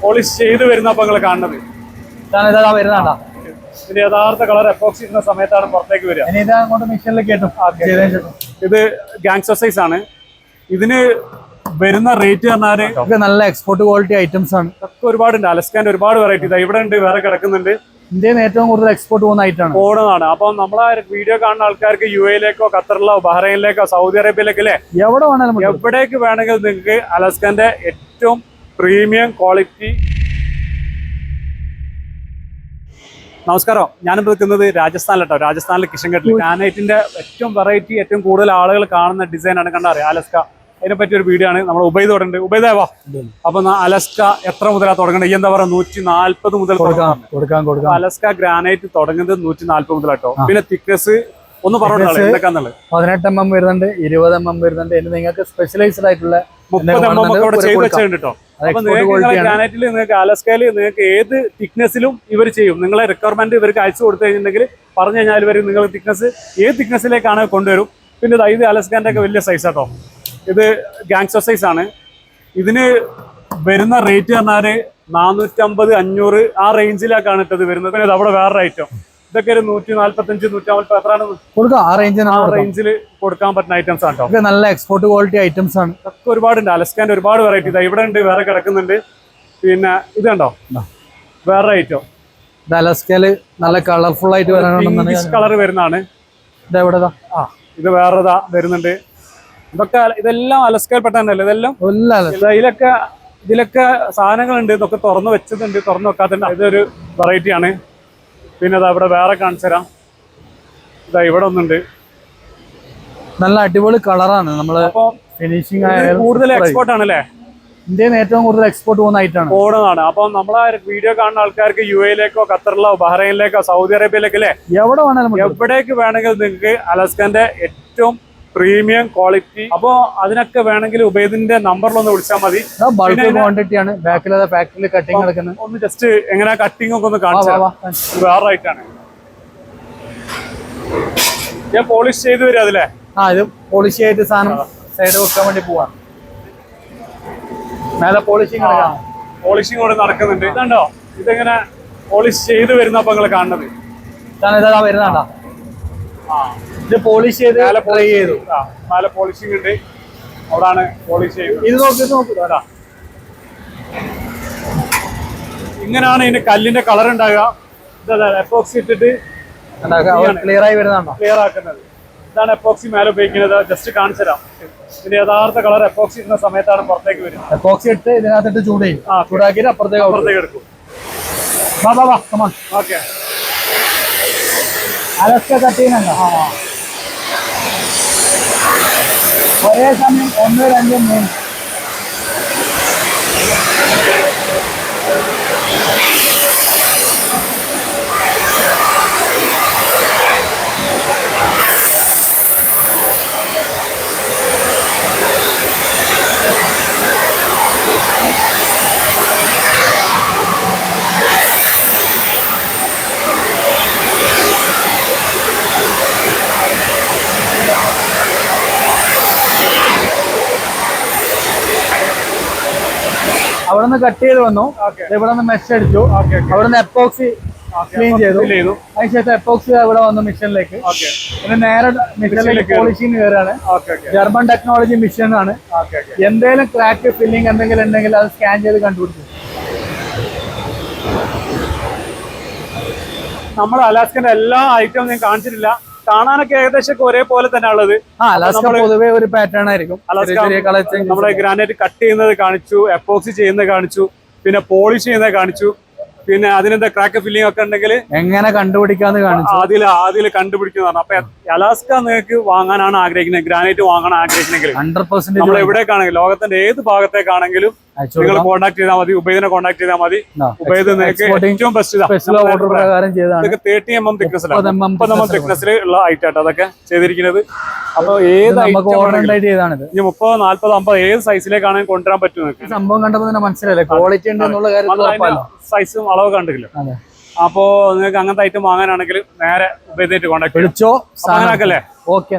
Polish ചെയ്ത് വരുന്നപ്പോ നിങ്ങൾ കാണുന്നത് വരുന്നതാ. ഇതിന്റെ യഥാർത്ഥ കളർ എപ്പോക്സി ഇടുന്ന സമയത്താണ് പുറത്തേക്ക് വരിക. ഇത് ഗാങ്സ്റ്റർ സൈസ് ആണ്. ഇതിന് വരുന്ന റേറ്റ് പറഞ്ഞാല് നല്ല എക്സ്പോർട്ട് ക്വാളിറ്റി ഐറ്റംസ് ആണ്. ഒക്കെ ഒരുപാടുണ്ട്. അലസ്കാന്റെ ഒരുപാട് വെറൈറ്റി ഇതാ ഇവിടെ ഉണ്ട്, വേറെ കിടക്കുന്നുണ്ട്. ഇന്ത്യയിൽ ഏറ്റവും കൂടുതൽ എക്സ്പോർട്ട് പോകുന്ന ഐറ്റമാണ്. പോകുന്നതാണ്. അപ്പൊ നമ്മളെ വീഡിയോ കാണുന്ന ആൾക്കാർക്ക് യു എയിലേക്കോ ഖത്തറിലോ ബഹ്റൈനിലേക്കോ സൗദി അറേബ്യയിലേക്കോ അല്ലേ, എവിടെ വേണമെങ്കിലും എവിടേക്ക് വേണമെങ്കിൽ നിങ്ങൾക്ക് അലസ്കാന്റെ ഏറ്റവും പ്രീമിയം ക്വാളിറ്റി. നമസ്കാരം, ഞാനിപ്പോൾ നിൽക്കുന്നത് രാജസ്ഥാനിലാട്ടോ. രാജസ്ഥാനിലെ കിഷൻഘട്ടിൽ ഗ്രാനൈറ്റിന്റെ ഏറ്റവും വെറൈറ്റി, ഏറ്റവും കൂടുതൽ ആളുകൾ കാണുന്ന ഡിസൈനാണ് കണ്ടറിയാം അലസ്ക. അതിനെ പറ്റിയ ഒരു വീഡിയോ ആണ്. നമ്മൾ ഉബൈദ് തുടങ്ങുന്നുണ്ട്. ഉബൈദേ വാ. അപ്പൊ അലസ്ക എത്ര മുതലാ തുടങ്ങുന്നത്? എന്താ പറയാ 140 മുതൽ കൊടുക്കാം. അലസ്ക ഗ്രാനൈറ്റ് തുടങ്ങുന്നത് 140 മുതലാട്ടോ. പിന്നെ തിക്നെസ് ഒന്ന് പറഞ്ഞോളൂ എന്തൊക്കെയാന്നുള്ളത്. 18 mm വരുന്നുണ്ട്, 20 mm വരുന്നുണ്ട്. നിങ്ങൾക്ക് സ്പെഷ്യലൈസ്ഡ് ആയിട്ടുള്ള 30 mm ഒക്കെ ഇവിടെ ചെയ്ത് വെച്ചിട്ടുണ്ട് കേട്ടോ. അപ്പൊ നിങ്ങൾക്ക് ഗ്രാനൈറ്റിൽ നിങ്ങൾക്ക് അലസ്കയിൽ നിങ്ങൾക്ക് ഏത് തിക്നെസ്സിലും ഇവർ ചെയ്യും. നിങ്ങളെ റിക്വയർമെന്റ് ഇവർക്ക് അയച്ചു കൊടുത്തു കഴിഞ്ഞിട്ടുണ്ടെങ്കിൽ പറഞ്ഞു കഴിഞ്ഞാൽ ഇവർ നിങ്ങൾ തിക്നെസ് ഏത് തിക്നെസ്സിലേക്കാണ് കൊണ്ടുവരും. പിന്നെ ഇത് അലസ്കാന്റെ ഒക്കെ വലിയ സൈസ് ആട്ടോ. ഇത് ഗാങ്സ്റ്റർ സൈസ് ആണ്. ഇതിന് വരുന്ന റേറ്റ് പറഞ്ഞാല് 450, 500 ആ റേഞ്ചിലേക്കാണ് ഇട്ടത് വരുന്നത്. പിന്നെ അവിടെ വേറൊരു ഐറ്റം ഇതൊക്കെ ഒരു 145, 150 എത്രയാണ് കൊടുക്കാം. ആ റേഞ്ചിൽ കൊടുക്കാൻ പറ്റുന്ന ഐറ്റംസ് ആണ് കേട്ടോ. നല്ല എക്സ്പോർട്ട് ക്വാളിറ്റി ഐറ്റംസ് ആണ്. ഒക്കെ ഒരുപാടുണ്ട്. അലസ്കാന്റെ ഒരുപാട് വെറൈറ്റി ഇതാ ഇവിടെ ഉണ്ട്, വേറെ കിടക്കുന്നുണ്ട്. പിന്നെ ഇത് കണ്ടോ വേറെ ഐറ്റം. ഇത് അലസ്കയില് നല്ല കളർഫുൾ ആയിട്ട് വരാനുണ്ട്. കളർ വരുന്നതാണ്. ഇത് വേറെ വരുന്നുണ്ട്. ഇതൊക്കെ ഇതെല്ലാം അലസ്കയിൽ പെട്ടതല്ലേ? ഇതെല്ലാം ഇതിലൊക്കെ സാധനങ്ങളുണ്ട്. ഇതൊക്കെ തുറന്നു വെച്ചതുണ്ട്, തുറന്നു വെക്കാത്തുണ്ട്. ഇതൊരു വെറൈറ്റി ആണ്. പിന്നെ അതാ ഇവിടെ വേറെ കാണിച്ചു തരാം. ഇതാ ഇവിടെ ഒന്നുണ്ട്. നല്ല അടിപൊളി കളറാണ്. നമ്മള് ഫിനിഷിംഗ് കൂടുതൽ എക്സ്പോർട്ട് ആണല്ലേ? ഇന്ത്യയിൽ ഏറ്റവും കൂടുതൽ എക്സ്പോർട്ട് പോകുന്ന ഐറ്റമാണ്. പോകുന്നതാണ്. അപ്പൊ നമ്മളെ വീഡിയോ കാണുന്ന ആൾക്കാർക്ക് യു എയിലേക്കോ ഖത്തറിലോ ബഹ്റൈനിലേക്കോ സൗദി അറേബ്യയിലേക്കോ അല്ലേ, എവിടെ വേണമെങ്കിലും എവിടേക്ക് വേണമെങ്കിൽ നിങ്ങൾക്ക് അലസ്കാന്റെ ഏറ്റവും പ്രീമിയം ക്വാളിറ്റി. അപ്പൊ അതിനൊക്കെ വേണമെങ്കിൽ ഉബൈദിന്റെ നമ്പറിലൊന്ന് വിളിച്ചാൽ മതി. ബൾക്ക് ക്വാണ്ടിറ്റി ആണ്. ബാക്കിൽ ഫാക്ടറിയിൽ കട്ടിങ് നടക്കുന്നത്. ഒന്ന് ജസ്റ്റ് എങ്ങനെ കട്ടിങ് ഒക്കെ ഒന്ന് കാണിച്ചു വേറെ ആയിട്ടാണ്. ഞാൻ പോളിഷ് ചെയ്ത് വരും അതിലെ. ഇത് പോളിഷ് ചെയ്തിട്ട് സാധനം സൈഡ് വെക്കാൻ വേണ്ടി പോവാണ്. മേലെ പോളിഷിങ് കൂടെ നടക്കുന്നുണ്ട്. ഇതുണ്ടോ, ഇതെങ്ങനെ പോളിഷ് ചെയ്ത് വരുന്നപ്പോ നിങ്ങൾ കാണുന്നത് വരുന്നതാ. ഇത് പോളിഷ് ചെയ്ത് ട്രൈ ചെയ്തു. നല്ല പോളിഷിംഗ് ഉണ്ട്. അവിടാണ് പോളിഷ് ചെയ്യുന്നത്. ഇത് നോക്കൂ. ഇങ്ങനെയാണ് ഇതിന്റെ കല്ലിന്റെ കളർ ഉണ്ടാകുക. എപ്പോക്സി ഇട്ടിട്ട് ക്ലിയർ ആയി വരുന്നതാണോ? ക്ലിയർ ആക്കുന്നത്. ഇതാണ് എപ്പോക്സി മേലെ ഉപയോഗിക്കുന്നത്. ജസ്റ്റ് കാണിച്ചു തരാം. ഇതിന്റെ യഥാർത്ഥ കളർ എപ്പോക്സി ഇടുന്ന സമയത്താണ് പുറത്തേക്ക് വരുന്നത്. എപ്പോക്സി ഇട്ട് ഇതിനകത്തിട്ട് ചൂടാക്കിയിട്ട് അപ്പുറത്തേക്ക് എടുക്കും. ഓക്കെ. അലസ്ക കട്ട് ചെയ്യുന്നുണ്ടോ? ഒരേ സമയം 1, 2, 3. അവിടെ നിന്ന് കട്ട് ചെയ്ത് വന്നു. ഇവിടെ നിന്ന് മെഷ് അടിച്ചു. അവിടെ നിന്ന് എപ്പോക്സി ക്ലീൻ ചെയ്തു. അതിനുശേഷം എപ്പോക്സി ഇവിടെ വന്നു മിഷനിലേക്ക്. പിന്നെ നേരെ മിഷനിലേക്ക് പോളിഷിംഗ് കയറാണ്. ജർമ്മൻ ടെക്നോളജി മിഷൻ ആണ്. എന്തെങ്കിലും ക്രാക്ക് ഫില്ലിംഗ് എന്തെങ്കിലും ഉണ്ടെങ്കിൽ അത് സ്കാൻ ചെയ്ത് കണ്ടുപിടിച്ചു. നമ്മൾ അലാസ്കന്റെ എല്ലാ ഐറ്റവും ഞാൻ കാണിച്ചിട്ടില്ല. കാണാനൊക്കെ ഏകദേശം ഒരേപോലെ തന്നെ ഉള്ളത്. പൊതുവെ ഒരു പാറ്റേൺ ആയിരിക്കും. നമ്മുടെ ഗ്രാനൈറ്റ് കട്ട് ചെയ്യുന്നത് കാണിച്ചു, എപ്പോക്സി ചെയ്യുന്നത് കാണിച്ചു, പിന്നെ പോളിഷ് ചെയ്യുന്നത് കാണിച്ചു, പിന്നെ അതിനെന്താ ക്രാക്ക് ഫില്ലിംഗ് ഒക്കെ ഉണ്ടെങ്കിൽ എങ്ങനെ കണ്ടുപിടിക്കാന്ന് കാണിച്ചു. അതിൽ കണ്ടുപിടിക്കുന്നതാണ്. അപ്പൊ അലാസ്ക നിങ്ങൾക്ക് വാങ്ങാനാണ് ആഗ്രഹിക്കുന്നത്, ഗ്രാനൈറ്റ് വാങ്ങാൻ ആഗ്രഹിക്കുന്നെങ്കിൽ 100% നമ്മൾ എവിടേക്കാണെങ്കിലും ലോകത്തിന്റെ ഏത് ഭാഗത്തേക്കാണെങ്കിലും നിങ്ങൾ കോൺടാക്ട് ചെയ്താൽ മതി. ഉബൈദിനെ കോൺടാക്ട് ചെയ്താൽ മതി. ഉബൈദ് നിങ്ങൾക്ക് ഏറ്റവും ബെസ്റ്റ് 30 mm തിക്നെസ്സിൽ ഉള്ള ഐറ്റാട്ടോ അതൊക്കെ ചെയ്തിരിക്കുന്നത്. അപ്പൊ ഏത് 30, 40, 50 ഏത് സൈസിലേക്കാണ് കൊണ്ടുവരാൻ പറ്റും. സംഭവം കണ്ടപ്പോ മനസ്സിലായില്ലേ ക്വാളിറ്റി ഉണ്ടെന്നുള്ള കാര്യം. സൈസും അളവ് കണ്ടില്ല. അപ്പോ നിങ്ങൾക്ക് അങ്ങനത്തെ ഐറ്റം വാങ്ങാനാണെങ്കിൽ നേരെ ഉബൈദായിട്ട് കോൺടാക്ട് വിളിച്ചോ. അങ്ങനെയാക്കല്ലേ? ഓക്കെ.